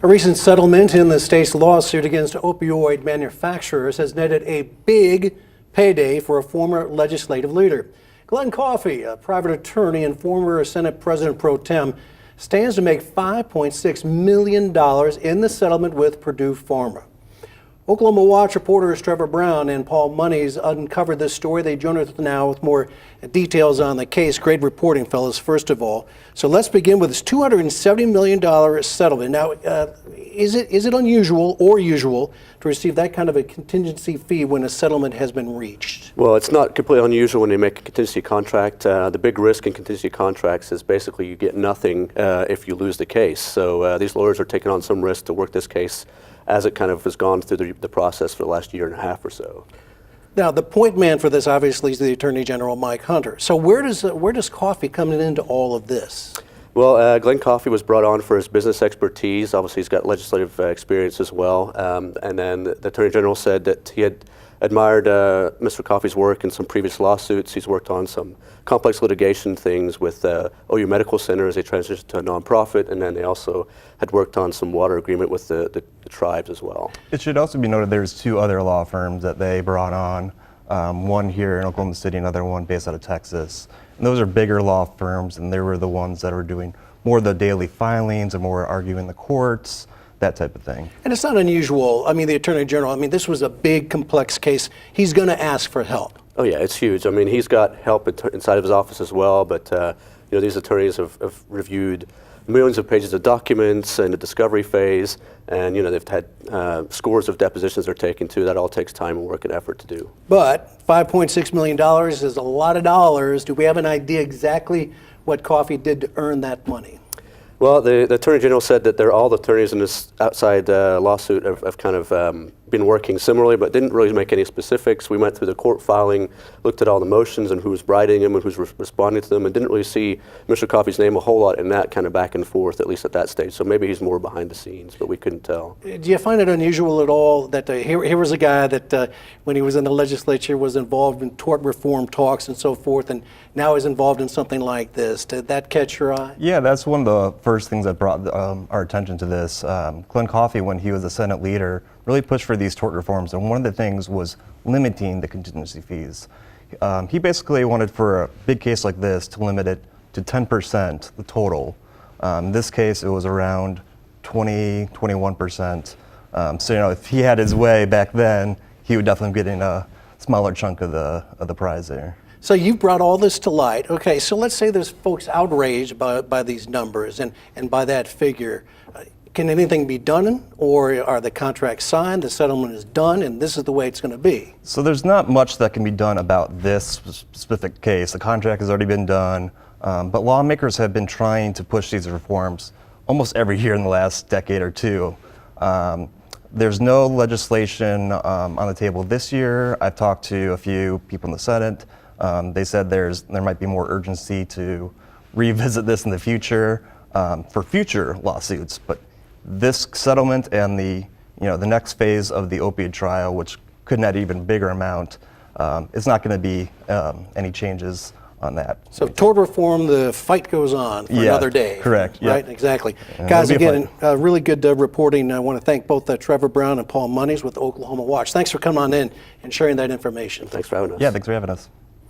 A recent settlement in the state's lawsuit against opioid manufacturers has netted a big payday for a former legislative leader. Glenn Coffey, a private attorney and former Senate President pro tem, stands to make $5.6 million in the settlement with Purdue Pharma. Oklahoma Watch reporters Trevor Brown and Paul Monies uncovered this story. They join us now with more details on the case. Great reporting, fellas, first of all. So let's begin with this $270 million settlement. Now, is it unusual or usual to receive that kind of a contingency fee when a settlement has been reached? Well, it's not completely unusual when you make a contingency contract. The big risk in contingency contracts is basically you get nothing if you lose the case. So these lawyers are taking on some risk to work this case as it kind of has gone through the process for the last year and a half or so. Now, the point man for this obviously is the Attorney General, Mike Hunter. So where does Coffey come into all of this? Well, Glenn Coffey was brought on for his business expertise. Obviously, he's got legislative experience as well. And then the Attorney General said that he had admired Mr. Coffey's work in some previous lawsuits. He's worked on some complex litigation things with OU Medical Center as they transitioned to a nonprofit, and then they also had worked on some water agreement with the tribes as well. It should also be noted there's two other law firms that they brought on, one here in Oklahoma City, another one based out of Texas. And those are bigger law firms, and they were the ones that were doing more of the daily filings and more arguing the courts, that type of thing. And it's not unusual. I mean, the Attorney General, this was a big, complex case. He's going to ask for help. Oh yeah, it's huge. I mean, he's got help inside of his office as well, but these attorneys have reviewed millions of pages of documents in the discovery phase, and they've had scores of depositions they're taking too. That all takes time and work and effort to do. But $5.6 million is a lot of dollars. Do we have an idea exactly what Coffey did to earn that money? Well, the Attorney General said that all the attorneys in this outside lawsuit have kind of been working similarly, but didn't really make any specifics. We went through the court filing, looked at all the motions and who's writing them and who's responding to them, and didn't really see Mr. Coffey's name a whole lot in that kind of back and forth, at least at that stage. So maybe he's more behind the scenes, but we couldn't tell. Do you find it unusual at all that here was a guy that when he was in the legislature was involved in tort reform talks and so forth, and now is involved in something like this? Did that catch your eye? Yeah, that's one of the first things that brought our attention to this. Glenn Coffey, when he was a Senate leader, really pushed for these tort reforms, and one of the things was limiting the contingency fees. He basically wanted, for a big case like this, to limit it to 10%, the total. In this case, it was around 21%. So if he had his way back then, he would definitely be getting a smaller chunk of the prize there. So you've brought all this to light. Okay, so let's say there's folks outraged by these numbers and by that figure. Can anything be done, or are the contracts signed, the settlement is done, and this is the way it's going to be? So there's not much that can be done about this specific case. The contract has already been done, but lawmakers have been trying to push these reforms almost every year in the last decade or two. There's no legislation on the table this year. I've talked to a few people in the Senate. They said there might be more urgency to revisit this in the future for future lawsuits. But this settlement and the next phase of the opioid trial, which could net even bigger amount, it's not going to be any changes on that. So tort reform, the fight goes on for another day. Correct. Right, yeah. Exactly. Guys, again, really good reporting. I want to thank both Trevor Brown and Paul Monies with Oklahoma Watch. Thanks for coming on in and sharing that information. Thanks for having us. Yeah, thanks for having us.